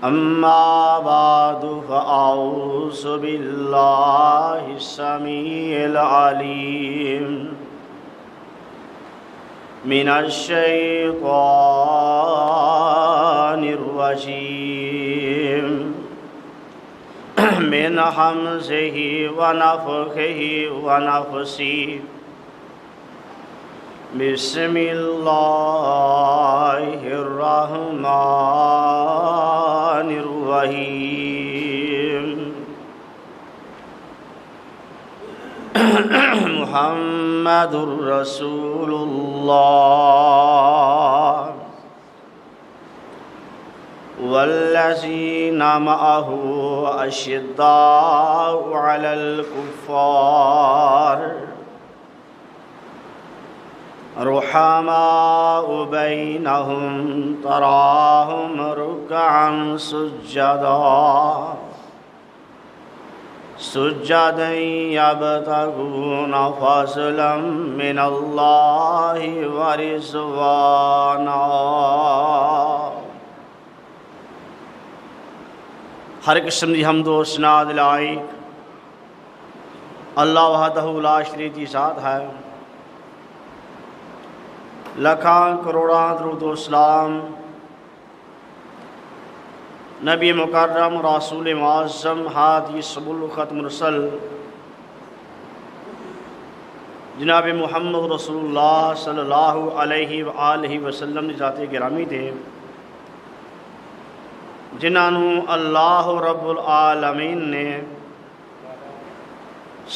أما بعد فأعوذ بالله السميع العليم من الشيطان الرجيم من همزه ونفخه ونفسه بسم الله الرحمن الرحيم محمد رسول الله والذين معه أشداء على الكفار رحماء بينهم تراهم ركعا سجدا يبتغون فضلا من الله ورضوانا۔ ہر قسم دی حمد و ثنا لائق اللہ وحدہ لا شریک دی ذات ہے۔ لکھاں کروڑاں درود و سلام نبی مکرم رسول معظم ہادی سبل ختم رسل جناب محمد رسول اللہ صلی اللہ علیہ وآلہ وسلم دی ذات گرامی دے، جنہوں اللہ رب العالمین نے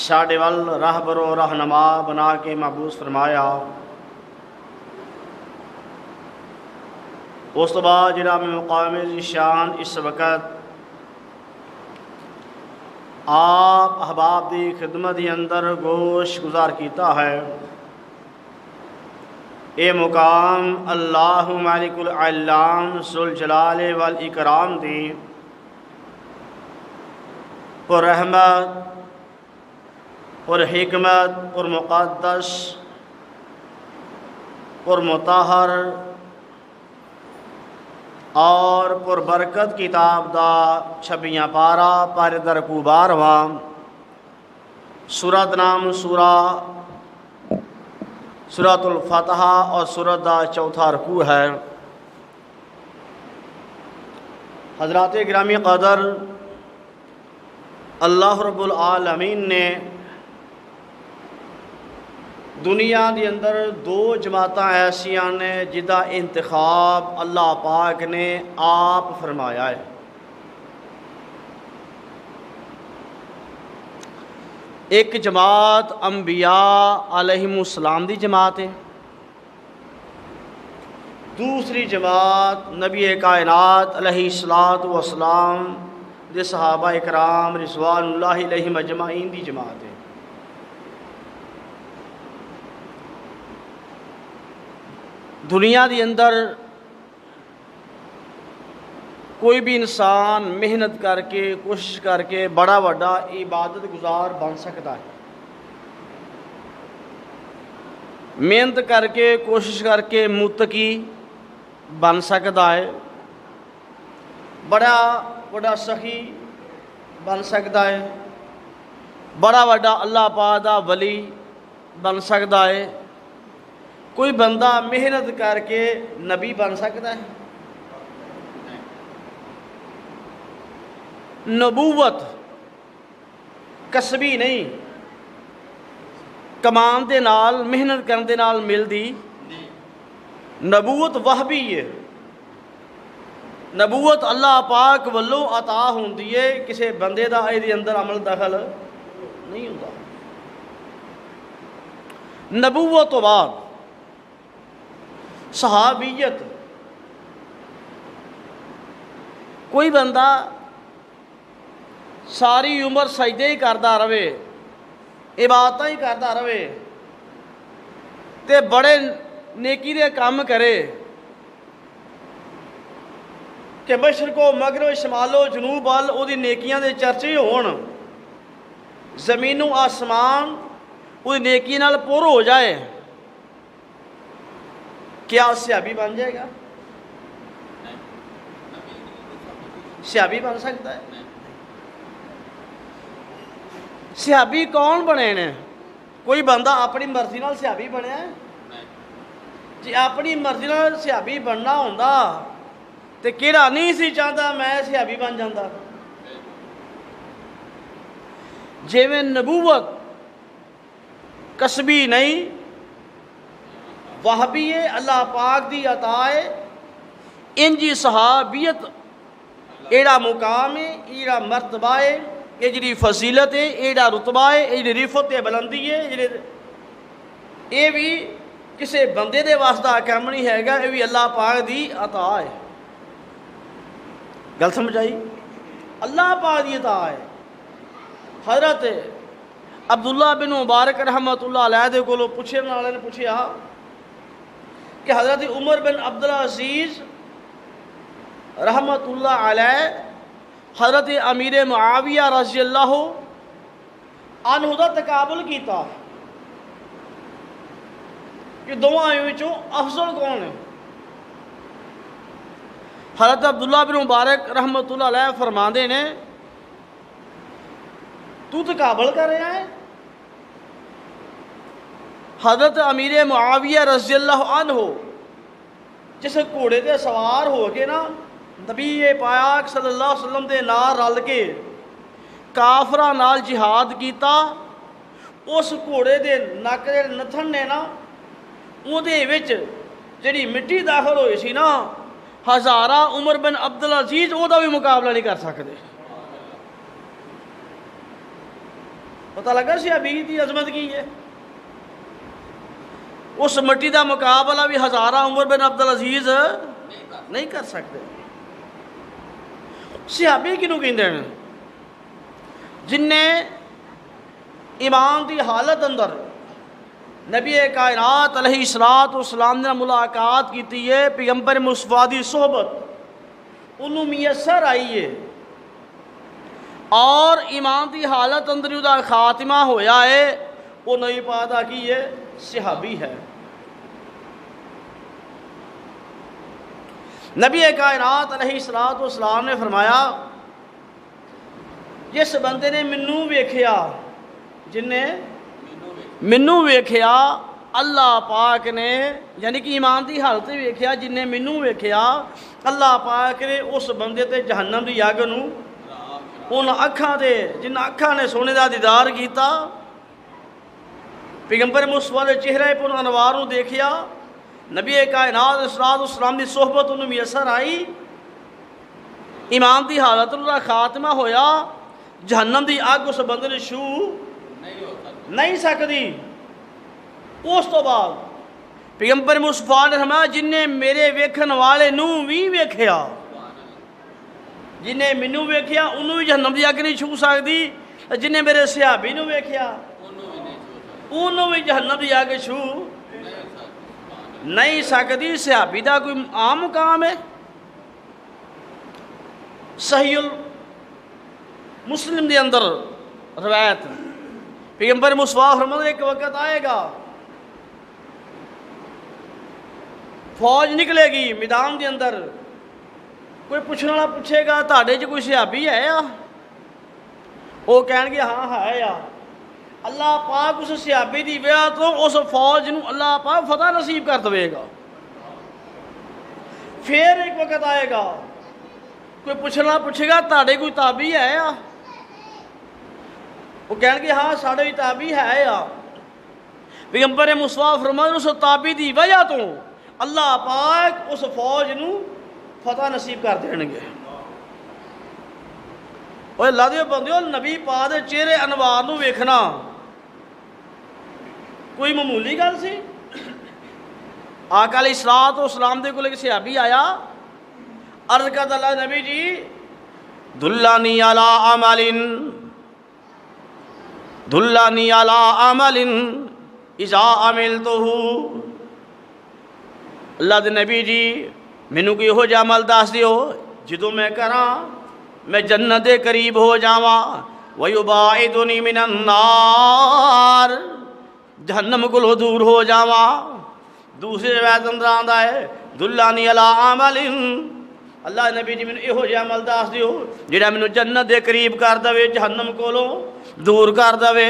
ساڈے ول راہبر و رہنما بنا کے مبعوث فرمایا۔ اس تو بعد جناب مقام شان اس وقت آپ احباب دی خدمت دی اندر گوش گزار کیتا ہے۔ اے مقام اللہ مالک العلام ذوالجلال والاکرام دی پر رحمت پر حکمت پر مقدس پر مطہر اور پر برکت کتاب دا 26 پارا پارے در کو 12واں سورت نام سورۃ الفتح اور سورت دا 4تھا رکوع ہے۔ حضرات گرامی قدر، اللہ رب العالمین نے دنیا دی اندر 2 جماعتاں ایسیاں نے جدا انتخاب اللہ پاک نے آپ فرمایا ہے۔ ایک جماعت انبیاء علیہم السلام دی جماعت ہے، دوسری جماعت نبی کائنات علیہ السلام دے صحابہ اکرام رضوان اللہ علیہم اجمعین دی جماعت ہے۔ دنیا دی اندر کوئی بھی انسان محنت کر کے کوشش کر کے بڑا وڈا عبادت گزار بن سکتا ہے، محنت کر کے کوشش کر کے متقی بن سکتا ہے، بڑا وڈا سخی بن سکتا ہے، بڑا وڈا اللہ پاک دا ولی بن سکتا ہے۔ کوئی بندہ محنت کر کے نبی بن سکتا ہے؟ نبوت کسبی نہیں، کمان دے نال محنت کرن دے نال ملدی۔ نبوت وہبی ہے، نبوت اللہ پاک والوں عطا ہوندی ہے، کسے بندے دا دے اندر عمل دخل نہیں ہوتا۔ نبوت تو بعد صحابیت، کوئی بندہ ساری عمر سجدے ہی کرتا رہے، عبادت ہی کرتا رہے تے بڑے نیکی دے کام کرے کہ مشرق و مغرب شمال و جنوب وال او دی نیکیاں دے چرچے ہون، زمین و آسمان او دی نیکی نال پر ہو جائے، کیا صحابی بن جائے گا؟ صحابی بن سکتا ہے؟ صحابی کون بنے نے؟ کوئی بندہ اپنی مرضی نال صحابی بنیا ہے؟ جی اپنی مرضی نال صحابی بننا ہوندا تے کیڑا نہیں سی چاہتا میں صحابی بن جاتا؟ جیویں نبوت کسبی نہیں، وہابی ہے، اللہ پاک دی عطا ہے، انجی صحابیت ایڑا مقام ہے، ایڑا مرتبہ ہے، یہ جڑی فضیلت ہے، ایڑا رتبہ ہے، یہ جڑی رفت بلندی ہے، یہ بھی کسی بندے دے واسطہ کام نہیں ہے گا، یہ بھی اللہ پاک دی عطا ہے۔ گل سمجھ آئی؟ اللہ پاک دی عطا ہے۔ حضرت عبداللہ بن مبارک رحمت اللہ علیہ دے کو پوچھنے والے نے پوچھا کہ حضرت عمر بن عبدالعزیز رحمت اللہ علیہ حضرت امیر معاویہ رضی اللہ عنہ دا تقابل کیتا کہ دونوں وچوں افضل کون ہے؟ حضرت عبداللہ بن مبارک رحمت اللہ علیہ فرماندے نے تو تقابل کر رہا ہے؟ حضرت امیر معاویہ رضی اللہ عنہ جس گھوڑے تے سوار ہو کے نا نبی پاک صلی اللہ علیہ وسلم دے نال رل کے کافراں نال جہاد کیتا، اس گھوڑے دے نک دے نتھن نے نا اودے وچ جڑی مٹی داخل ہوئی سی نا، ہزارہ عمر بن عبدالعزیز او دا بھی مقابلہ نہیں کر سکتے۔ پتہ لگا صحابی دی عظمت کی ہے؟ اس مٹی دا مقابلہ بھی ہزارہ عمر بن عبدالعزیز نہیں کر سکتے۔ صحابی کنوں کہندے ہیں؟ جن نے ایمان دی حالت اندر نبی کائنات علیہ الصلوۃ والسلام نے ملاقات کیتی ہے، پیغمبر مصطفیٰ دی صحبت انہوں میسر آئی ہے، اور ایمان دی حالت اندر دا خاتمہ ہویا ہے، وہ نبی پاک دا کی ہے صحابی ہے۔ نبی کائنات علیہ الصلوۃ والسلام نے فرمایا جس بندے نے منوں ویکھیا، جن نے منوں ویکھیا، اللہ پاک نے یعنی کہ ایمان دی حالت ویکھیا، جن نے منوں ویکھیا اللہ پاک نے اس بندے تے جہنم دی اگ نوں ان اکھاں دے جن اکھاں نے سونے دا دیدار کیتا، پیغمبر مصطفیٰ دے چہرے پر انوار نوں دیکھیا، نبی کائنات علیہ الصلوۃ والسلام دی صحبت انہوں میسر آئی، ایمان دی حالت دا خاتمہ ہویا، جہنم دی اگ اس بندے نے چھو نہیں سکتی۔ اس تو بعد پیغمبر مصطفیٰ نے فرمایا جن نے میرے ویکھن والے نوں وی ویکھیا، جن نے مینوں ویکھیا انہوں بھی جہنم دی اگ نہیں چھو سکتی، جن نے میرے صحابی نوں ویکھیا انہوں بھی جہنم دی اگ چھو نہیں سکتی۔ صحابی دا کوئی عام مقام ہے؟ صحیح مسلم دے اندر روایت پیغمبر مصطفیٰ فرماتے ایک وقت آئے گا فوج نکلے گی میدان دے اندر، کوئی پوچھنے والا پوچھے گا تہاڈے چ کوئی صحابی ہے یا؟ وہ کہن گے ہاں ہے یا۔ اللہ پاک اس صحابی دی وجہ تو اس فوج نوں اللہ پاک فتح نصیب کر دے گا۔ پھر ایک وقت آئے گا کوئی پوچھنا پوچھے گا تہاڈے کوئی تابعی ہے یا؟ وہ کہن گے ہاں ساڈے بھی تابعی ہے یا۔ پیغمبر مصطفیٰ فرماتے اس تابعی دی وجہ تو اللہ پاک اس فوج نوں فتح نصیب کر دیں گے۔ اور اللہ دے بندیو نبی پاک دے چہرے انوار نوں ویکھنا کوئی معمولی گل سی؟ آقا علیہ الصلوۃ والسلام دے کول ایک صحابی آیا، عرض کرتا اللہ نبی جی دلانی علی عمل دلانی علی عمل اذا عملتہ، اللہ دے نبی جی مینوں کوئی ہو جا عمل دس دیو جدوں میں کراں میں جنت دے قریب ہو جاواں، ویباعدنی من النار جہنم کو دور ہو جاواں۔ دوسری روایت اندر آندا ہے دلانی علی عمل اللہ نبی جی مینوں ਇਹੋ ਜਿਹਾ ਅਮਲ ਦੱਸ ਦਿਓ ਜਿਹੜਾ ਮੈਨੂੰ ਜੰਨਤ ਦੇ ਕਰੀਬ ਕਰ ਦੇਵੇ, ਜਹੰਨਮ ਕੋਲੋਂ ਦੂਰ ਕਰ ਦੇਵੇ।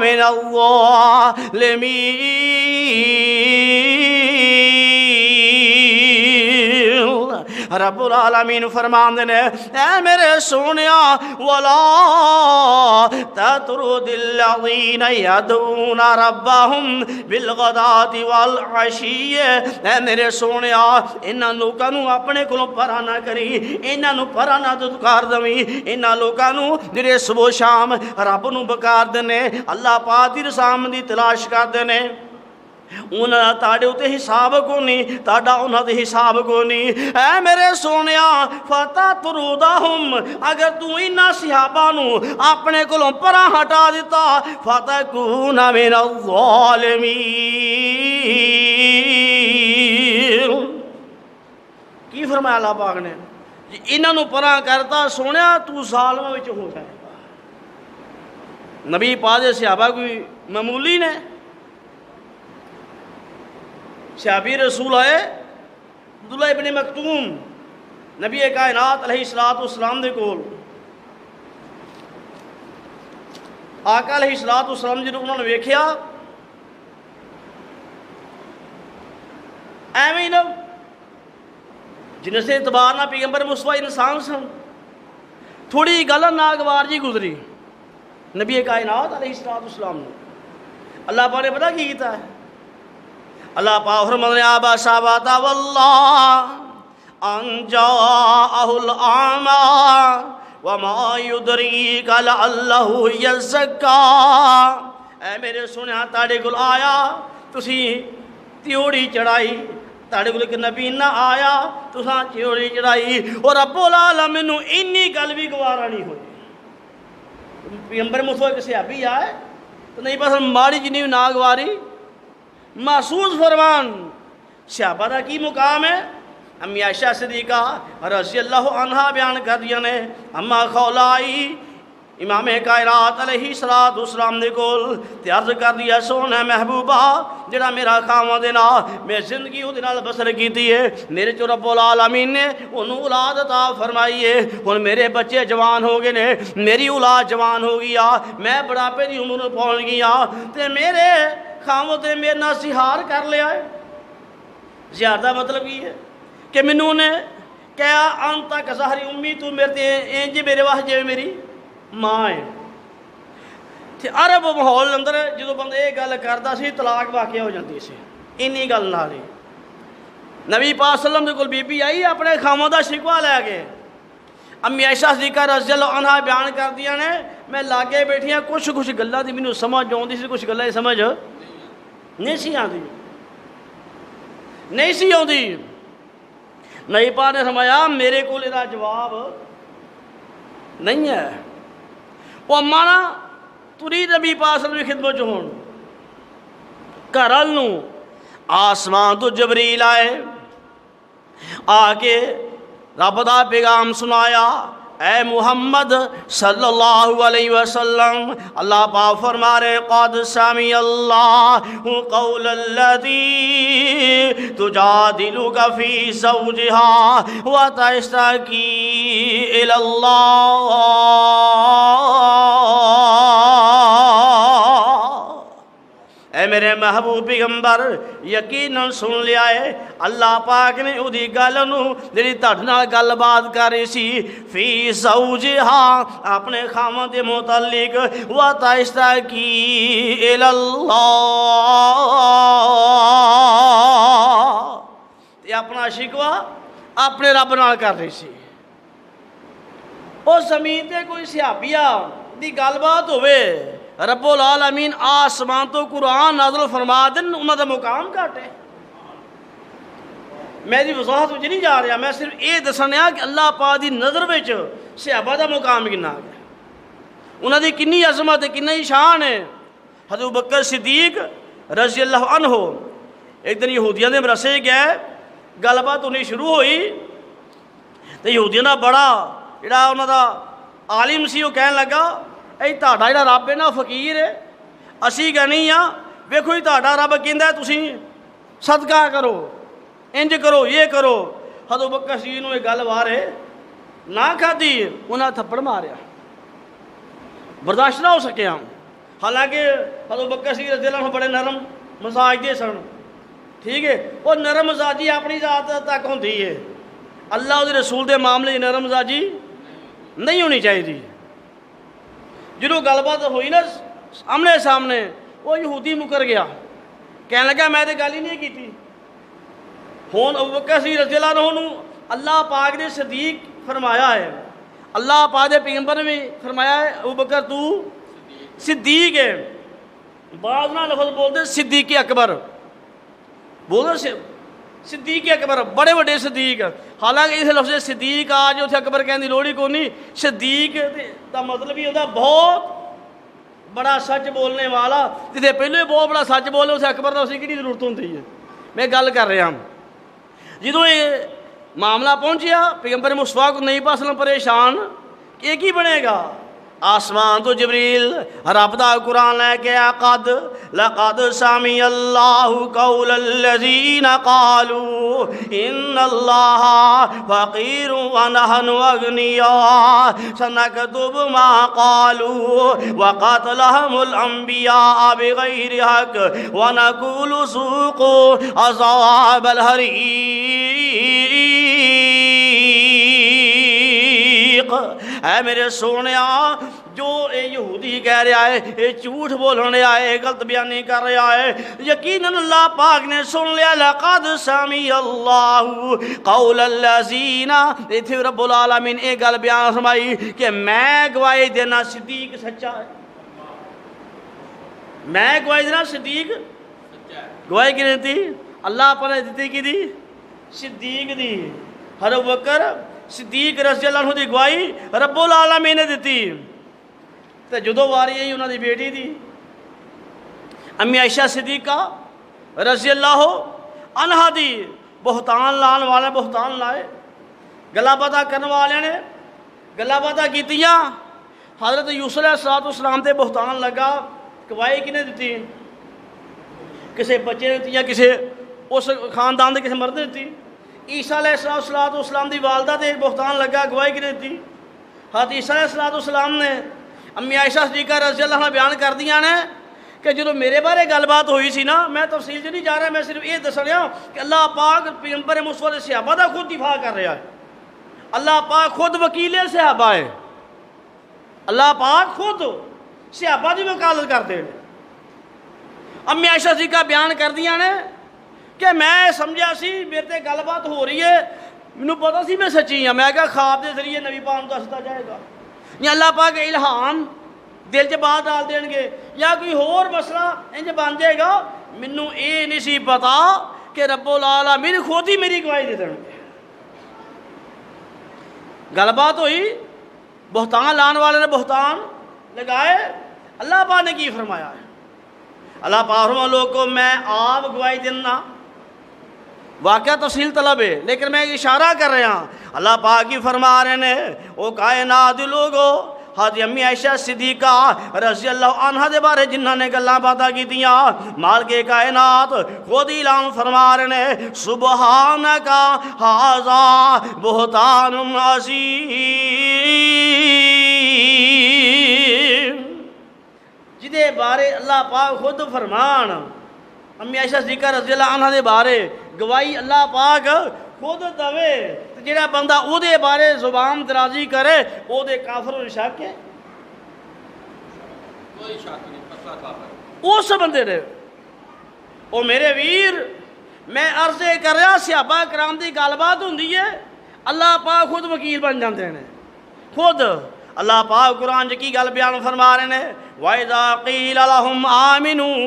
من الظالمين۔ رب العالمین فرماندے نے اے میرے سونیا ولا تطرد الذین یدعون ربهم بالغداۃ والعشی، اے میرے سونیا انہاں لوکاں نو اپنے کولوں پرا نہ کری، انہاں نو پرا نہ دھکار دویں، انہاں لوکاں نو جڑے صبح و شام رب نو بکار دے نے، اللہ پاک دی رضا دی تلاش کردے نے، انہاں تاڑے اتے حساب کو نہیں، تاڑا انہاں دے حساب کو نہیں۔ اے میرے سونیا فتطردہم، اگر تو انہاں صحابہ نو اپنے کولوں پرا ہٹا دیتا فتکون من الظالمین۔ کی فرمایا اللہ پاک نے؟ انہاں نو پرا کرتا سونیا تو ظالماں وچ ہو جائے گا۔ نبی پاک دے صحابہ کوئی معمولی نے؟ صحابی رسول آئے عبداللہ ابن مکتوم نبی کائنات علیہ السلام دے کول، آقا علیہ السلام جنہوں انہوں نے ویکھیا ایویں نہ جن سے اعتبار نہ پیغمبر مصطفیٰ انسان سن، تھوڑی گل ناگوار جی گزری نبی کائنات علیہ السلام نے۔ اللہ پاک نے پتہ کی کیتا ہے؟ اللہ پاک فرماتے ہیں عبس وتولیٰ ان جاءہ الأعمیٰ وما یدریک لعلہ یزکیٰ۔ اے میرے سنیا تاڑے کول آیا تسی تیوڑی چڑھائی، تاڑے کول ایک نبی نہ آیا تساں تیوڑی چڑھائی، اور رب العالمین نو انی گل بھی گوارا نہیں ہوئی۔ پیغمبر مصطفیٰ کے صحابی آئے تو نہیں بس ماڑی جنی ناگواری محسوس فرمان۔ صحابہ دا کی مقام ہے؟ امی عائشہ صدیقہ رضی اللہ عنہ بیان کر دیا نے، اما خولائی امام کائنات علیہ السلام نے کول تے عرض کر دیا سونا محبوبہ جڑا میرا خاوند ہے نا، میں زندگی اودے نال بسر کیتی ہے، میرے چو رب العالمین نے انہوں اولاد عطا فرمائی ہے، ہن میرے بچے جوان ہو گئے نے، میری اولاد جوان ہو گیا، میں بڑھاپے دی عمر پہنچ گیا تے میرے خاوند نے میرے نال سہار کر لیا ہے۔ زیادہ دا مطلب یہ ہے کہ منوں نے کہا انت کظہر امی، تو میرے تے انج میرے واسطے جویں میری ماں ہے۔ تے عرب ماحول اندر جدو بندے یہ گل کردا سی طلاق واقع ہو جاندی سی اینی گل نال ہی۔ نبی پاک صلی اللہ علیہ وسلم دے کول بی بی آئی اپنے خاوند دا شکوہ لے کے، امی عائشہ صدیقہ رضی اللہ عنہ بیان کر دیا نے میں لاگے بیٹھیاں کچھ گلاں دی مینوں سمجھ آوندی سی، کچھ گلاں دی سمجھ نہیں سی آندی، نہیں سی آندی۔ نبی پاک نے فرمایا میرے کول دا جواب نہیں ہے۔ وہ مانا تری نبی پاک صلی اللہ علیہ وسلم کی خدمت جو ہون گھرال نو آسمان تو جبریل آئے آ کے رب دا پیغام سنایا، اے محمد صلی اللہ علیہ وسلم، اللہ پاک فرما رہے قد سمع اللہ قول الذی تجادلک فی زوجہا وتشتکی الی اللہ۔ اے میرے محبوب پیغمبر یقیناً سن لیا ہے اللہ پاک نے اودی گل نو جڑی تہاڈے نال گل بات کر رہی سی فی زوجہا اپنے خاوند دے متعلق وتشتکی الی اللہ، تے اپنا شکوہ اپنے رب نال کر رہی سی۔ اس زمین تے کوئی صحابیہ دی گل بات ہوئے رب العالمین آسمان تو قرآن نازل فرما دن انہوں دا مقام گھٹ ہے۔ میری وضاحت وچ نہیں جا رہا، میں صرف یہ دسنا کہ اللہ پاک دی نظر وچ صحابہ دا مقام کنا ہے، انہوں دی کنی عظمت ہے، کنی شان ہے۔ حضرت ابوبکر صدیق رضی اللہ عنہ ایک دن یہودیاں دے مرسے گئے، گل بات انہیں شروع ہوئی تو یہودیاں دا بڑا جڑا انہوں دا عالم سی وہ کہنے لگا اے تہاڈا جڑا رب ہے نا فقیر ہے، اسی کہ نہیں ہاں، ویکھو جی تہاڈا رب کہندا ہے تسی صدقہ کرو، انج کرو، یہ کرو۔ حضرت ابوبکر صدیق نو یہ گل وارے نہ کھدی، انہاں تھپڑ ماریا، برداشت نہ ہو سکیا۔ حالانکہ حضرت بکر صدیق رضی اللہ عنہ بڑے نرم مزاج دے سن، ٹھیک ہے، وہ نرم مزاجی اپنی ذات تک ہوتی ہے، اللہ اور رسول دے معاملے نرم مزاجی نہیں ہونی چاہیے۔ جدوں گل بات ہوئی نا آمنے سامنے، وہ یہودی مکر گیا، کہنے لگا میں تو گل ہی نہیں کی۔ ہون ابو بکر صدیق رضی اللہ عنہ نو اللہ پاک نے صدیق فرمایا ہے، اللہ پاک دے پیغمبر نے بھی فرمایا ہے ابو بکر تو صدیق ہے، بعض نہ لفظ بولتے صدیق اکبر، بولتے صدیق اکبر، بڑے بڑے صدیق، حالانکہ اس لفظ صدیق آج اتنے اکبر کہنے کی لوڑ ہی کوئی نہیں، صدیق کا مطلب ہی ہوتا بہت بڑا سچ بولنے والا، جسے پہلے بہت بڑا سچ بولے اسے اکبر کا اسی کی ضرورت ہوتی ہے۔ میں گل کر رہا ہوں جدوں یہ معاملہ پہنچیا پیغمبر مصطفیٰ کو نہیں پاسل پریشان کہ یہ کی بنے گا، آسمان تو جبریل رب دا قرآن لے کے قد لقد سمع اللہ قول الذین قالوا ان اللہ فقیر ونحن اغنیاء سنکتب ما قالوا وقتلهم الانبیاء بغیر حق ونقول ذوقوا عذاب الحریق۔ اے میرے سونیا، جو اے یہودی کہہ رہا ہے، اے جھوٹ بولنے آئے، غلط بیانی کر رہا ہے، یقیناً اللہ پاک نے سن لیا۔ لقد سمع اللہ قول الذین، ایتھے رب العالمین ایک گل بیان فرمائی کہ میں گواہی دینا صدیق سچا ہے، میں گواہی دینا صدیق گواہی کی نہیں تھی، اللہ پر نے دیتی کی دی صدیق دی، حضرت بکر صدیق رضی اللہ عنہ دی گواہی رب العالمین نے دیتی۔ تو جدو واری آئی انہوں دی بیٹی دی امی عائشہ صدیقہ رضی اللہ عنہ دی، بہتان لان والے بہتان لائے، گلا پتہ کرنے والے نے گلا پتہ کیتیاں، حضرت یوسف علیہ السلام تے بہتان لگا، گواہی کنے دیتی، کسے بچے نے دیتی، کسے اس خاندان دے کسے مرد نے دیتی۔ عیسیٰ علیہ السلام دی والدہ تے بہتان لگا، گواہی کنے دیتی، حضرت عیسیٰ علیہ السلام نے امی عائشہ صدیقہ رضی اللہ عنہ بیان کر دیا نے کہ جدو میرے بارے گل بات ہوئی سی نا، میں تفصیل سے نہیں جا رہا، میں صرف یہ دس رہا کہ اللہ پاک پیغمبر مصطفیٰ صحابہ دا خود دفاع کر رہا ہے، اللہ پاک خود وکیل صحابہ ہے، اللہ پاک خود صحابہ دی وکالت کرتے ہیں۔ امی عائشہ صدیقہ بیان کر دیا نے کہ میں سمجھا سی میرے تے گل بات ہو رہی ہے، مجھے پتا سی میں سچی ہوں، میں کہا خواب دے ذریعے نبی پاک نوں دستا جائے گا، یا اللہ پاک الہام دل چ بات ڈال دین گے، یا کوئی اور مسئلہ انج بن جائے گا، مینوں یہ نہیں سی پتا کہ رب العالمین خود ہی میری گواہی دے دیں گے۔ گل بات ہوئی، بہتان لان والے نے بہتان لگائے، اللہ پاک نے کی فرمایا ہے، اللہ پاک فرما لوگ کو میں آپ گواہی دینا، واقعہ تفصیل طلب ہے لیکن میں اشارہ کر رہا ہوں، اللہ پاک کی فرما رہے ہیں او کائنات لوگو، حضرت امی عائشہ صدیقہ رضی اللہ عنہ دے بارے جنہاں نے گلاں باتاں کیتیاں، مالک کائنات خود اعلان فرما رہے ہیں سبحانک ھذا بہتان عظیم، جدے بارے اللہ پاک خود فرمان، امی عائشہ صدیقہ رضی اللہ عنہ دے بارے گواہی اللہ پاک خود دوے، جڑا بندہ او دے بارے زبان درازی کرے او دے کافر و شک ہے، کوئی شک نہیں، پتلا کافر اس بندے دے۔ او میرے ویر، میں عرض کر رہا صحابہ کرام دی گل بات ہوندی ہے، اللہ پاک خود وکیل بن جاندے نے، خود اللہ پاک قرآن کی گل بیان فرما رہے ہیں وَإِذَا قِيلَ لَهُمْ آمِنُوا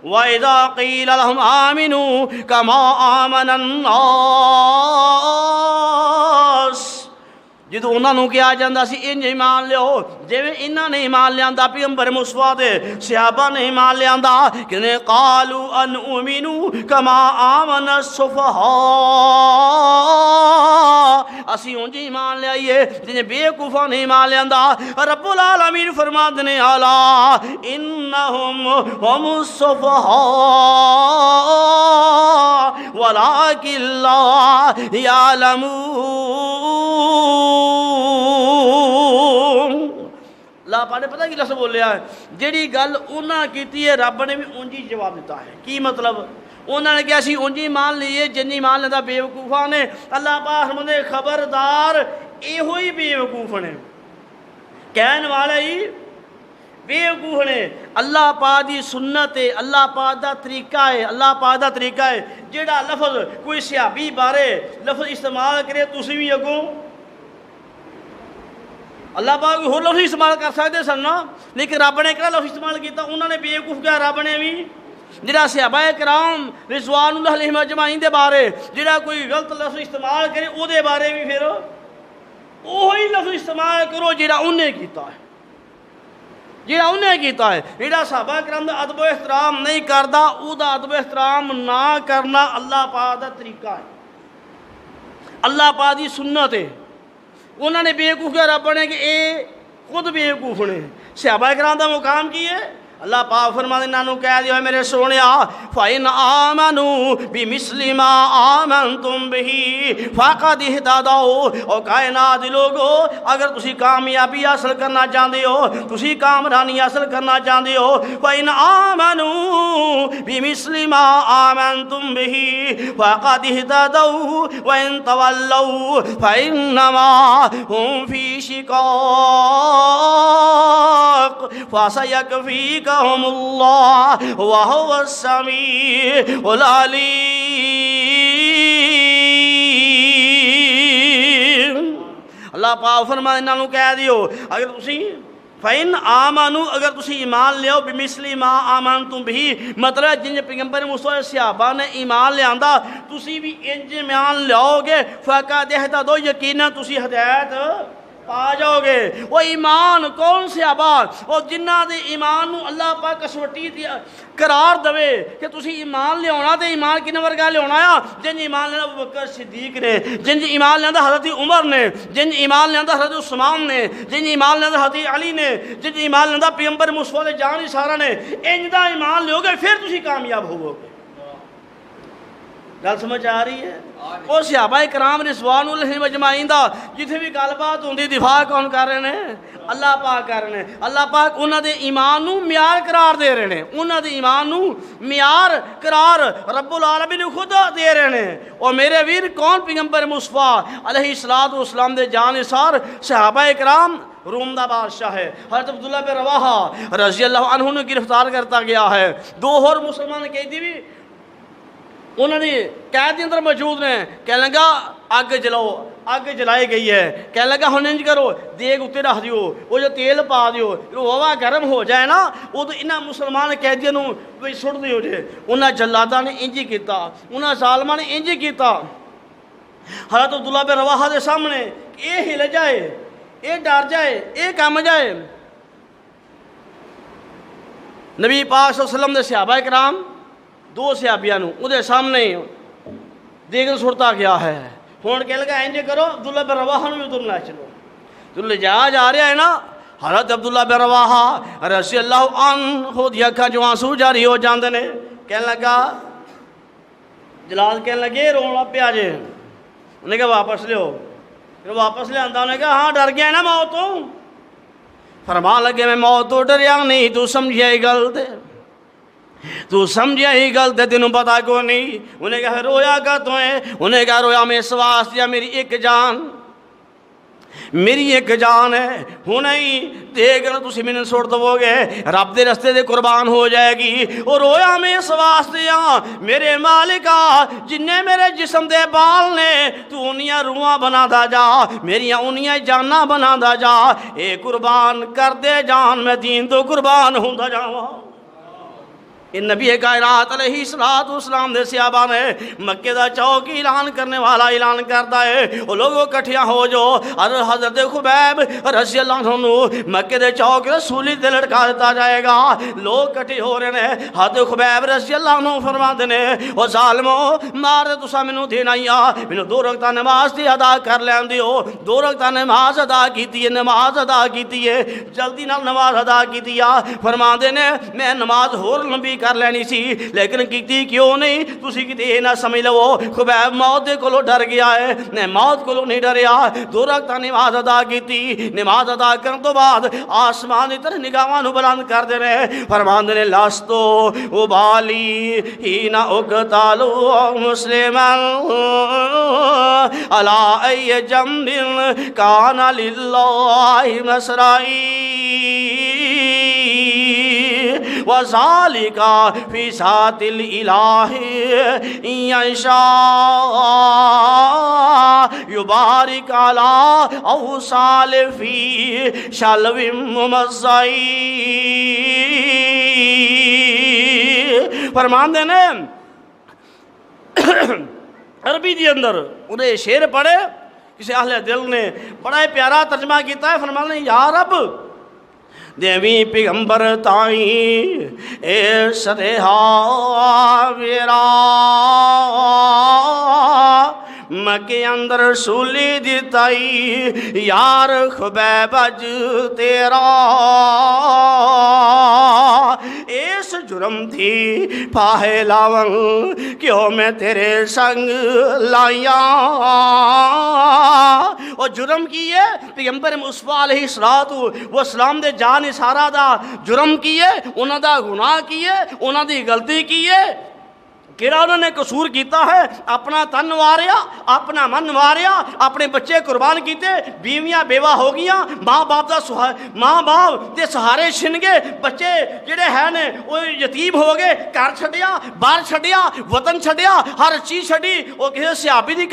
وَإِذَا قِيلَ لَهُمْ آمِنُوا كَمَا آمَنَ النَّاسِ، جدو انہوں نے کیا جاندہ سی انج ایمان لیو جیویں انہوں نے ایمان لیاندہ پیغمبر مصطفیٰ دے صحابہ نے ایمان لیاندہ کہ قالوا انؤمنوا کما آمن السفہاء، اسی انج ایمان لے آئیے جنہیں بے وقوفاں نے ایمان لیاندہ۔ رب العالمین فرماتے ہیں الا انہم ہم السفہاء ولکن لا یعلمون، اللہ اللہ پاک نے پتہ کی لفظ بولیا ہے جیڑی گل انہاں کیتی ہے رب نے بھی اونجی جواب دیتا ہے کی مطلب انہوں نے کہا سی اونجی مان لیے جنی مان لیتا بے وقوفاں نے اللہ پاک فرماندے خبردار ایہو ہی بے وقوف نے کہن والے ہی بے وقوف نے اللہ پاک دی سنت ہے اللہ پاک دا طریقہ ہے اللہ پاک دا طریقہ ہے جیڑا لفظ کوئی صحابی بارے لفظ استعمال کرے تسی بھی اگوں اللہ پاک کوئی ہور لفظ استعمال کر سکتے سن نا لیکن رب نے کہڑا لفظ استعمال کیتا انہوں نے بے وقوف کیا رب نے بھی جڑا صحابہ کرام رضوان اللہ علیہم اجمعین دے بارے جڑا کوئی غلط لفظ استعمال کرے او دے بارے بھی پھر وہی لفظ استعمال کرو جڑا انہیں کیتا ہے جڑا انہیں کیتا ہے جڑا صحابہ کرام دا ادب و احترام نہیں کردا او دا ادب و احترام نہ کرنا اللہ پاک دا طریقہ ہے اللہ پاک دی سنت ہے انہوں نے بے وقوف کیا رب نے کہ اے خود بے وقوف نے صحابہ کرام دا مقام کی ہے اللہ پاک فرماتے انہوں کہہ دیا میرے سونیا فَإِنْ آمَنُوا بِمِثْلِ مَا آمَنْتُمْ بِهِ فَقَدْ اهْتَدَوْا اور کائنات لوگو اگر تسی کامیابی حاصل کرنا چاہتے ہو تسی کامرانی حاصل کرنا چاہتے ہو فَإِنْ آمَنُوا بِمِثْلِ مَا آمَنْتُمْ بِهِ فَقَدْ اهْتَدَوْا وَإِنْ تَوَلَّوْا فَإِنَّمَا هُمْ فِي شِقَاقٍ فَسَيَكْفِيكَهُمُ اللہ وَهُوَ السَّمِيعُ العلیم اللہ پاک فرمائے انہوں کہہ دیو اگر تسی فَإِنْ آمَنُوا اگر تسی ایمان لیو بِمِثْلِ مَا آمَنْتُمْ بِهِ مطلب جن پیغمبر مصطفیٰ صحابہ نے ایمان لے آندہ تسی بھی انج ایمان لیاؤ گے فَقَدْ اهْتَدَوْا یقینا تسی ہدایت پا جاؤ گے وہ ایمان کون سے آباد اور جنہ دے ایمان نو اللہ پاک کسوٹی قرار دوے کہ تسی ایمان لے ہونا تے ایمان کنے ورگا لے ہونا ہے جن ایمان لینا ابو بکر صدیق نے جن ایمان لینا حضرت عمر نے جن ایمان لینا حضرت عثمان نے جن ایمان لینا حضرت علی نے جن ایمان لینا پیغمبر مصطفیٰ جان سارا نے انج دا ایمان لیو گے پھر تسی کامیاب ہوو گے گل سمجھ آ رہی ہے وہ صحابہ کرام رضوان اللہ علیہم اجمعین دا جتھے بھی گل بات ہوندی دفاع کون کر رہے ہیں اللہ پاک کر رہے ہیں اللہ پاک انہاں دے ایمان نو معیار قرار دے رہے ہیں انہاں دے ایمان نو معیار قرار رب العالمین خود دے رہے ہیں اور میرے ویر کون پیغمبر مصطفیٰ علیہ السلام دے جانثار صحابہ کرام روم دا بادشاہ ہے حضرت عبداللہ بن رواحہ رضی اللہ عنہ نے گرفتار کرتا گیا ہے دو اور مسلمان قیدی بھی انہوں نے قید کے اندر موجود نے کہنے لگا اگ جلاؤ اگ جلائی گئی ہے کہنے لگا ہن انج کرو دیگ اتنے رکھ دیو وہ جو تیل پا دیو ہوا گرم ہو جائے نا وہ تو انہاں مسلمان قیدیاں نو سٹ دیو جے انہاں جلاداں نے انج کیتا انہاں ظالماں نے انج کیتا حضرت عبداللہ بن رواحہ دے سامنے اے ہل جائے اے ڈر جائے اے کم جائے نبی پاک صلی اللہ علیہ وسلم دے صحابہ کرام دو صحابیاں دے سامنے دیگل سڑتا گیا ہے ہون کہہ لگا انج کرو عبداللہ بن رواحہ بھی ادھر نہ چلو جو لے جا رہا ہے نا حضرت عبداللہ بن رواحہ رضی اللہ عنہ دی اکھاں جو آنسو جاری ہو جاندے نے کہنے لگا جلال کہنے لگے رونا پیا جے انہوں نے کہا واپس لیو پھر واپس لے آندا انہوں نے کہا ہاں ڈر گیا نا موتوں فرمان لگے میں موت تو ڈریا نہیں تو سمجھے گل دے تو سمجھے ہی گل تے تینوں پتا کو نہیں انہیں کہا رویا کا تو ہے انہیں کہا رویا میں اس واسطے میری ایک جان ہے ہوں نہیں دیکھ نا تسی میں سوڑ دو گے رب دے رستے دے قربان ہو جائے گی اور رویا میں اس واسطے میرے مالکا جن نے میرے جسم دے بال نے تو انیاں روحاں بنا دا جا میریاں انیاں جاناں بنا دا جا اے قربان کر دے جان میں دین تو قربان ہوں دا جاواں ان نبی کائنات علیہ السلام دے صحابہ نے مکے دا چوک اعلان کرنے والا اعلان کرتا ہے وہ لوگوں کٹھیاں ہو جو حضرت خبیب رضی اللہ عنہ مکے دے چوک رسولی تے لٹکا دیتا جائے گا لوگ کٹھی ہو رہے ہیں حضرت خبیب رضی اللہ عنہ فرما دینے وہ ظالمو مار تسا منو دینا ہی منو 2 رکعت نماز دی ادا کر لین دیو 2 رکعت نماز ادا کیتی ہے نماز ادا کیتی ہے جلدی نال نماز ادا کیتی ہے فرما دینے میں نماز ہور لمبی کر لینی سی لیکن کیتی کیوں نہیں؟ تسی کتے یہ نہ سمجھ لو خبیب موت دے کولو ڈر گیا ہے، نے موت کولو نہیں ڈریا، 2 رکعت نماز ادا کیتی، نماز ادا کرن تو بعد آسمان دی طرف نگاہاں نو بلند کر دے نے، فرماندے نے لاستو ابالی ہینا اقتالو مسلما علی ای جنب کان للہ مسرائی وذالک فی ساعۃ الالہ یشاء یبارک علی اوصال فی شلو ممزئی۔ فرماندے نے عربی دی اندر انہیں شعر پڑھے، کسی اہل دل نے بڑا ہی پیارا ترجمہ کیتا ہے، فرماندے نے یا رب دیوی پیغمبر تائیں اے صدہا ویرا مکے اندر رسولی دیتائی یار خبیب اج تیرا اس جرم تھی پاہے لاون کیوں میں تیرے سنگ لائیاں۔ اور جرم کیے پیغمبر مصطفیٰ علیہ السلام دے جان سارا دا جرم کیے، انہاں دا گناہ کیے، انہاں دی غلطی کیے، کیڑا انہوں نے قصور کیتا ہے؟ اپنا تن واریا، اپنا من واریا، اپنے بچے قربان کیتے، بیویاں بیوہ ہو گیاں، ماں باپ دے سہارے چھن گئے، بچے جڑے ہیں نے وہ یتیم ہو گئے، گھر چھڈیا، بار چھڈیا، وطن چھڈیا، ہر چیز چھڈی۔ وہ کسی صحابی دی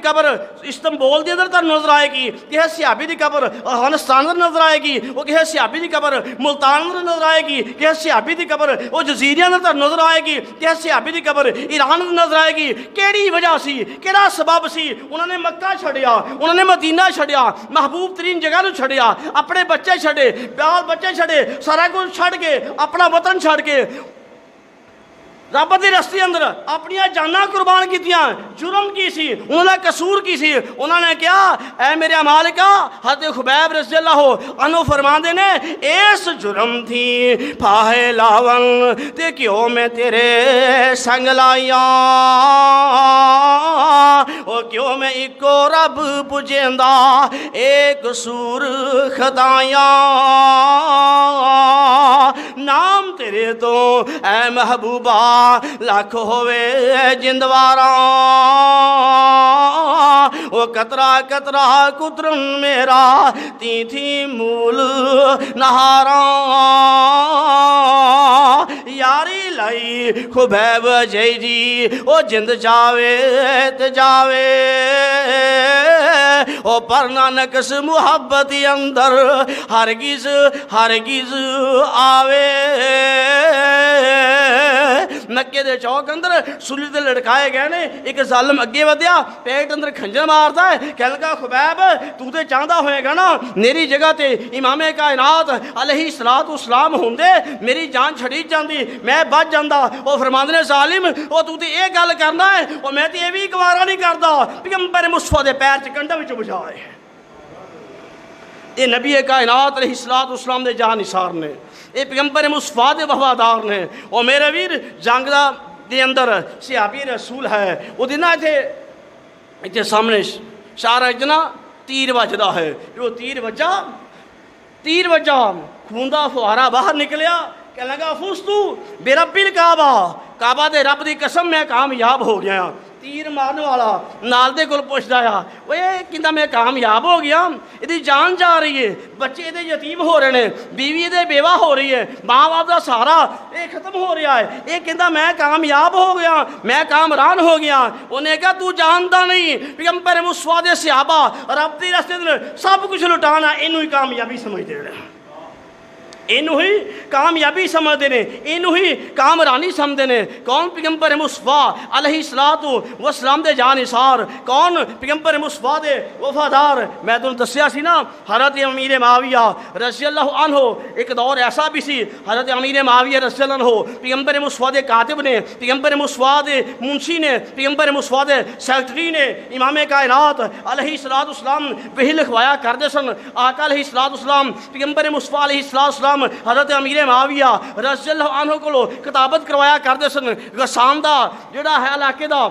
قبر استنبول دے اندر نظر آئے گی، کسی صحابی دی قبر افغانستان اندر نظر آئے گی، وہ کسی صحابی دی قبر ملتان اندر نظر آئے گی، کسی صحابی دی قبر وہ جزیرے اندر نظر آئے گی، کیسے صحابی دی قبر ایران نظر آئے گی۔ کیڑی وجہ سی، کیڑا سبب سی؟ انہوں نے مکہ چھڑیا، انہوں نے مدینہ چھڑیا، محبوب ترین جگہ نو چھڑیا، اپنے بچے چھڑے، بیال بچے چھڑے، سارا کچھ چھڑ کے، اپنا وطن چھڑ کے رب دی رستے اندر اپنی جاناں قربان کیتیاں۔ جرم کی سی؟ انہوں نے قصور کی سی؟ انہوں نے کیا اے میرے مالکا، حضرت خبیب رضی اللہ عنہ فرماندے نے اس جرم تھی پاہے لاون تے کیوں میں تیرے سنگ لائیاں، او کیوں میں اکو رب پجیندا ایک سور خدایاں، نام تیرے تو اے محبوبہ لاکھ ہوئے جندواراں، وہ قطرہ قطرہ قطرن میرا تھی مول نہاراں، یاری لائی خبیب جی جی وہ جند جاوے تے جاوے، او پر نہ نقص محبت اندر ہرگز ہرگز آوے۔ مکے دے چوک اندر سلی تے لڑکائے گئے نے، ایک ظالم اگے ودیا، پیٹ اندر کھنجر مارتا ہے، کہنے لگا خبیب تو تے چاہتا ہوئے گا نا میری جگہ تے امام کائنات علیہ السلام ہوندے میری جان چھڑی جاندی، میں بچ جاندا۔ وہ فرماندے نے ظالم وہ تو تے یہ گل کرنا ہے، وہ میں تے یہ بھی گوارا نہیں کردا پیغمبر مصطفیٰ دے پیر چ کنڈا وچ بجائے۔ یہ نبی کائنات علیہ السلام دے جان نثار نے، یہ پیغمبر مصطفیٰ دے وفادار نے۔ اور میرے ویر جنگ دے اندر صحابی رسول ہے، وہ دینا اتنے سامنے شارہ اتنا تیر وجدا ہے، جو تیر وجہ خون دا فوارا باہر نکلیا، کہنے لگا فزتو برب الکعبہ، کعبہ دے رب دی قسم میں کامیاب ہو گیا۔ تیر مارنے والا نال دے کول پوچھدا آ، وہ کہندا میں کامیاب ہو گیا، یہ جان جا رہی ہے، بچے دے یتیم ہو رہے ہیں، بیوی دے بیوہ ہو رہی ہے، ماں باپ دا سہارا یہ ختم ہو رہا ہے، یہ کہندا میں کامیاب ہو گیا، میں کامران ہو گیا۔ انہیں کہا تو جانتا نہیں پیغمبر مصطفیٰ دے صحابہ رب دی راستے سب کچھ لٹانا اینو ہی کامیابی سمجھتے ہیں، اینو ہی کامیابی سمجھتے ہیں، اینو ہی کامرانی سمجھتے ہیں۔ کون؟ پیغمبر مصطفیٰ علیہ السلام دے جان نثار، کون؟ پیغمبر مصطفیٰ دے وفادار۔ میں تمہیں دسیا سی نا حضرت امیر معاویہ رضی اللہ عنہ، ایک دور ایسا بھی سی حضرت امیر معاویہ رضی اللہ عنہ پیغمبر مصطفیٰ دے کاتب نے، پیغمبر مصطفیٰ دے منشی نے، پیغمبر مصطفیٰ دے سیکٹری نے، امام کائنات علیہ السلام وحی لکھوایا کرتے سن۔ آقا علیہ السلام پیغمبر مصطفیٰ علیہ السلام کرام حضرت امیر معاویہ رضی اللہ عنہ کو کتابت کروایا کرتے سن غسان دا جڑا ہے علاقے دا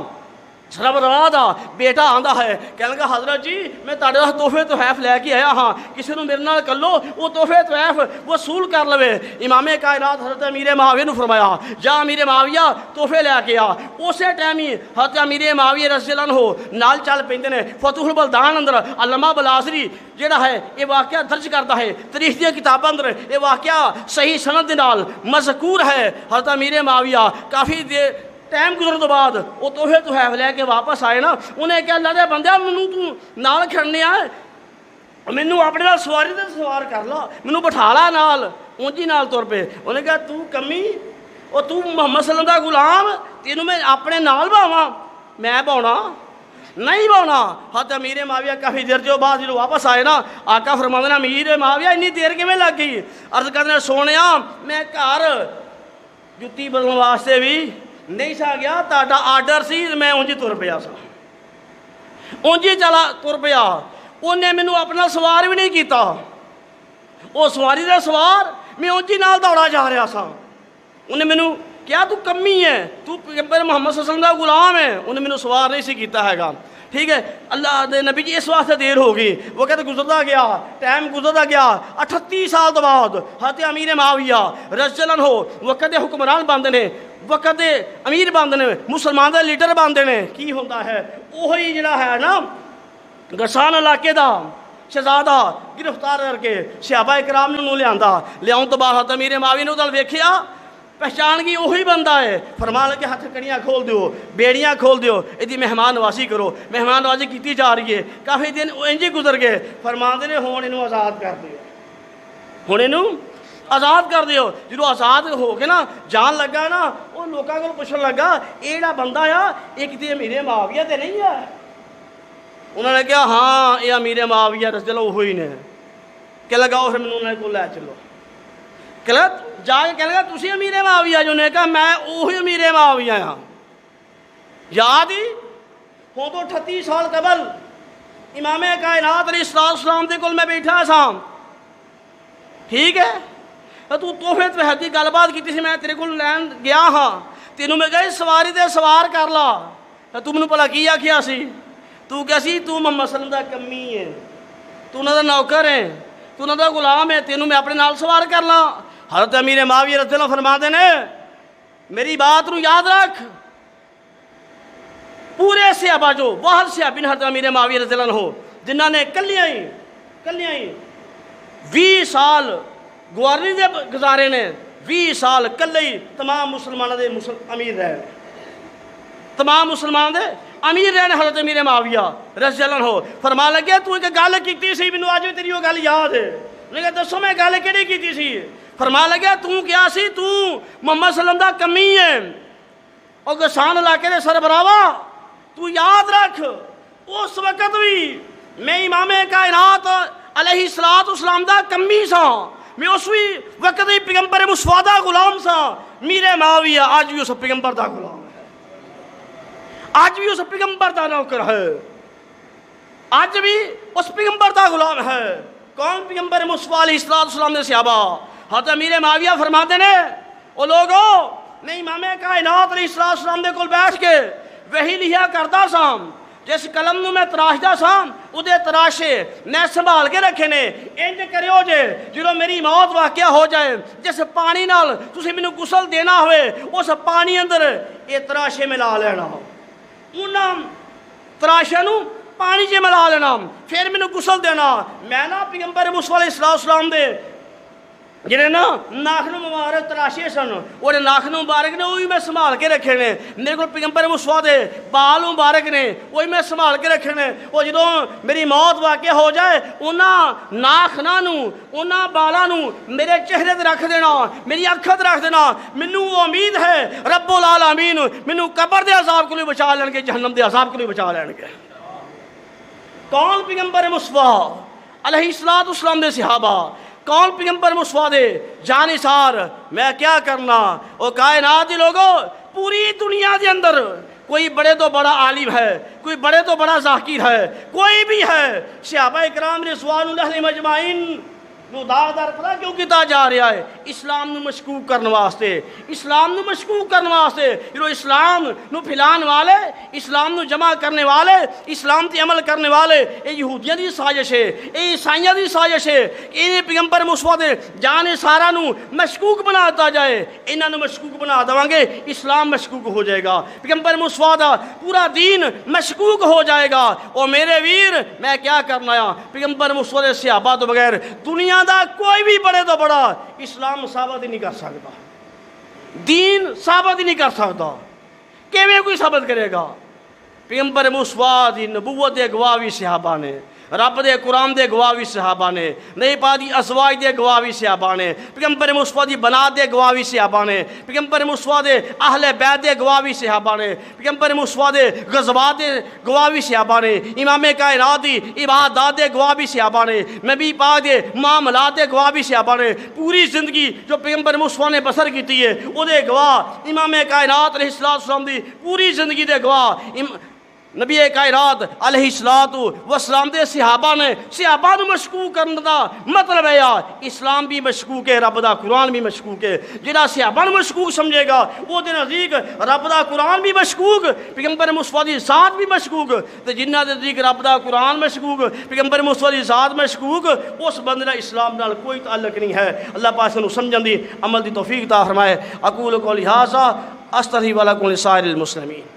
سربراہ دا بیٹا آندا ہے کہنے لگا حضرت جی میں تہاڈے نال تحفے تحائف لے کے آیا ہاں کسی نو میرے نال کلو وہ تحفے تحائف وصول کر لوے امام کائنات حضرت امیر معاویہ نو فرمایا جا امیر معاویہ تحفے لے کے آ اسی ٹائم ہی حضرت امیر معاویہ رضی اللہ عنہ نال چل پیندے نے فتح البلدان اندر علامہ بلاسری جڑا ہے یہ واقعہ درج کرتا ہے تاریخ دی کتاباں اندر یہ واقعہ صحیح سند دے نال مذکور ہے حضرت امیر معاویہ کافی دیر ٹائم گزرن تو بعد وہ تحفے تحائف لے کے واپس آئے نا انہیں کہا اللہ دے بندیا مینوں تو نال کھڑنے آئے مینوں اپنے نال سواری تے سوار کر لا مینوں بٹھا لا نال اونجی نال تر پہ انہیں کہا تو کمی اور تو محمد صلی اللہ علیہ وسلم دا غلام تینوں میں اپنے نال باواں میں باؤنا نہیں باؤنا حضرت امیر معاویہ کافی دیر جو بعد جو واپس آئے نا آقا فرماندے نے امیر معاویہ اتنی دیر کیویں لگ گئی عرض کردے نے سونیا میں گھر جُتی بدلن واسطے بھی نہیں سا گیا تہاڈا آرڈر سی میں اونجی تر پیا سا اونجی چلا تر پیا انہیں مینوں اپنا سوار بھی نہیں کیتا وہ سواری دے سوار میں اونجی نال دوڑا جا رہا سا انہیں مینوں کیا تو کمی ہے تو پیغمبر محمد صلی اللہ علیہ وسلم دا غلام ہے انہیں مینوں سوار نہیں سی کیتا ہے گا ٹھیک ہے اللہ دے نبی جی اس واسطے دیر ہو گئی وقت گزرتا گیا ٹائم گزرتا گیا 38 سال تو بعد حضرت امیر معاویہ رضی اللہ عنہ وقت دے حکمران بندے نے وقت دے امیر بندے نے مسلمان دے لیڈر بندے نے کی ہوتا ہے وہی جڑا ہے نا غسان علاقے دا شہزادہ گرفتار کر کے صحابہ کرام نوں لیاؤں تو بعد حضرت امیر معاویہ نے ادھر ویکھیا پہچان گئی وہی بندہ ہے فرمان لگے ہاتھ کڑیاں کھول دیو بیڑیاں کھول دیو ادھی مہمان نوازی کرو مہمان نوازی کیتی جا رہی ہے کافی دن انجی گزر گئے فرمان دے نے ہون انہوں آزاد کر دیو ہون انہوں آزاد کر دیو جدو آزاد ہو کے نا جان لگا نا وہ لوکاں کو پوچھن لگا یہ جڑا بندہ آ ایک تے امیر معاویہ تے نہیں ہے انہوں نے کہا ہاں یہ امیر معاویہ رضی اللہ وہی نے کہ لگا اور میں انہوں نے کو لے چلو کہ جا کے کہنے لگا تسی امیر معاویہ جو نے کہا میں وہی امیر معاویہ ہاں یاد ہی ہوں تو 38 سال قبل امام کائنات علیہ السلام دے کول میں بیٹھا سا ٹھیک ہے تو تحفے تحائف دی گل بات کیتی سی میں تیرے کول لین گیا ہاں تینوں میں گئے سواری تے سوار کر لا تو مینوں بھلا کی آکھیا سی تو کیا سی تو محمد صلی اللہ علیہ وسلم دا کمی ہے تو انہاں دا نوکر ہے تو انہاں دا غلام ہے تینوں میں اپنے نال سوار کر لا حضرت امیر معاویہ رضی اللہ فرماتے نے میری بات نو یاد رکھ پورے صحابہ جو واحد صحابی نے حضرت امیر معاویہ رضی اللہ عنہ جنہاں نے کلیاں ہی 20 سال گوارنی دے گزارے نے 20 سال کلے ہی تمام مسلمانوں دے امیر رہے تمام مسلمانوں دے امیر رہے حضرت امیر معاویہ رضی اللہ عنہ فرما لگے تو ایک گل کیتی سی مینوں اج تیری وہ گل یاد ہے لیکن دسو میں گل کیڑی کیتی سی فرما لگا تو کیا سی تو محمد صلی اللہ علیہ وسلم دا کمی ہے اور غسان علاقے دے سربراہ تو یاد رکھ اس وقت بھی میں امام کائنات علیہ السلام دا کمی سا میں اس بھی وقت ہی پیغمبر مصطفیٰ دا غلام سا میرے معاویہ آج بھی اس پیغمبر دا غلام ہے آج بھی اس پیغمبر دا نوکر ہے آج بھی اس پیغمبر دا غلام ہے کون پیغمبر مصطفیٰ علیہ السلام دے صحابہ حضرت امیر معاویہ فرماتے نے او لوگو میں امام کائنات علیہ السلام دے کول بیٹھ کے وہی لکھیا کرتا سا جس قلم نو میں تراشدا سا اودے تراشے میں سنبھال کے رکھے نے انج کریو جے جدوں میری موت واقعہ ہو جائے جس پانی نال تسی مینوں غسل دینا ہوئے اس پانی اندر یہ تراشے ملا لینا انہاں تراشے نو پانی چ ملا لینا پھر مینوں غسل دینا میں نا پیغمبر مصطفیٰ علیہ السلام دے جنہیں نا ناخن مبارک تراشے سن اور ناخن مبارک نے وہی میں سنبھال کے رکھے نے میرے کو پیغمبر مصطفیٰ دے بال مبارک نے وہی میں سنبھال کے رکھے نے وہ جدوں میری موت واقع ہو جائے انہاں ناخناں نو انہاں بالاں نو میرے چہرے تے رکھ دینا میری اکھاں تے رکھ دینا مینوں امید ہے رب العالمین مینوں قبر دے عذاب کو بچا لین گے جہنم دے عذاب کو بچا لین گے کون پیغمبر مصطفیٰ علیہ السلام دے صحابہ کون پیغمبر مصطفیٰ دے جانثار میں کیا کرنا وہ کائنات دی لوگوں پوری دنیا دے اندر کوئی بڑے تو بڑا عالم ہے کوئی بڑے تو بڑا ذاکر ہے کوئی بھی ہے صحابہ کرام رضوان اللہ علیہم اجمعین جو داغدار پتا کیوں کیتا جا رہا ہے؟ اسلام نو مشکوک کرنے واسطے، اسلام نو مشکوک کرنے واسطے۔ جو اسلام نو پھیلان والے، اسلام نو جمع کرنے والے، اسلام تے عمل کرنے والے، اے یہودیاں دی سازش ہے، اے عیسائیاں دی سازش ہے کہ انہیں پیغمبر مصطفیٰ دے جان سارا نو مشکوک بناتا جائے۔ انہاں نو مشکوک بنا دواں گے، اسلام مشکوک ہو جائے گا، پیغمبر مصطفیٰ دا پورا دین مشکوک ہو جائے گا۔ اور میرے ویر، میں کیا کرنا ہے؟ پیغمبر مصطفیٰ دے صحابہ تو بغیر دنیا دا کوئی بھی بڑے تو بڑا اسلام ثابت ہی نہیں کر سکتا، دین ثابت ہی نہیں کر سکتا۔ کیویں کوئی ثابت کرے گا؟ پیغمبر مصطفیٰ دی نبوت دے گواہ بھی صحابہ نے، رب دے قرآن دے گواہ بھی صحابہ نے، نبی پاک دی ازواج دے گواہ بھی صحابہ نے، پیغمبر مصطفیٰ دی بنات دے گواہ بھی صحابہ نے، پیغمبر مصطفیٰ دے اہل بیت دے گواہ بھی صحابہ نے، پیغمبر مصطفیٰ دے غزوات دے گواہ بھی صحابہ نے، امام کائنات دی عبادات دے گواہ بھی صحابہ نے، نبی پاک دے معاملات دے گواہ بھی صحابہ نے۔ پوری زندگی جو پیغمبر مصطفیٰ نے بسر کیتی ہے وہ دے گواہ امام کائنات علیہ السلام دی پوری زندگی دے گواہ نبی کائنات علیہ السلام دے صحابہ نے۔ صحابہ نو مشکوک کرنے دا مطلب ہے اسلام بھی مشکوک ہے، رب دا قرآن بھی مشکوک ہے۔ جہاں صحابہ نو مشکوک سمجھے گا وہ دے نزدیک رب دا قرآن بھی مشکوک، پیغمبر مصطفیٰ دی ذات بھی مشکوک، تے جنہاں دے نزدیک رب دا قرآن مشکوک، پیغمبر مصطفیٰ دی ذات مشکوک، اس بندے دا اسلام نال کوئی تعلق نہیں ہے۔ اللہ پاک سانو سمجھن دی عمل دی توفیق عطا فرمائے۔ اقول قولی ھذا استغفر لکم ولسائر المسلمین۔